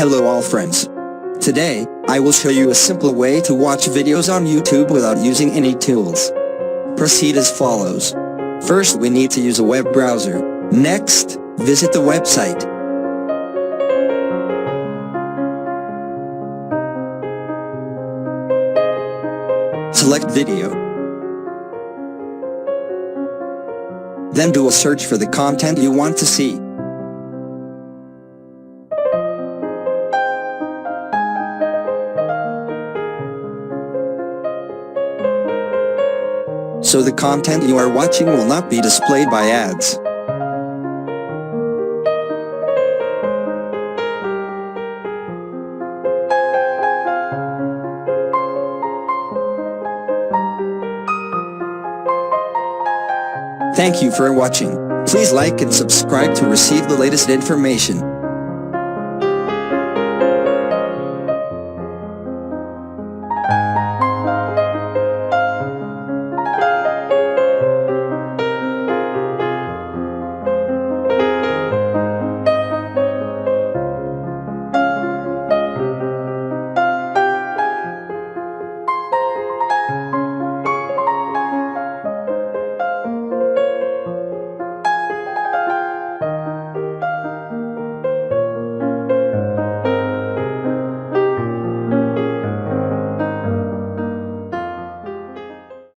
Hello all friends. Today, I will show you a simple way to watch videos on YouTube without using any tools. Proceed as follows. First, we need to use a web browser. Next, visit the website. Select video. Then do a search for the content you want to see. So the content you are watching will not be displayed by ads. Thank you for watching. Please like and subscribe to receive the latest information.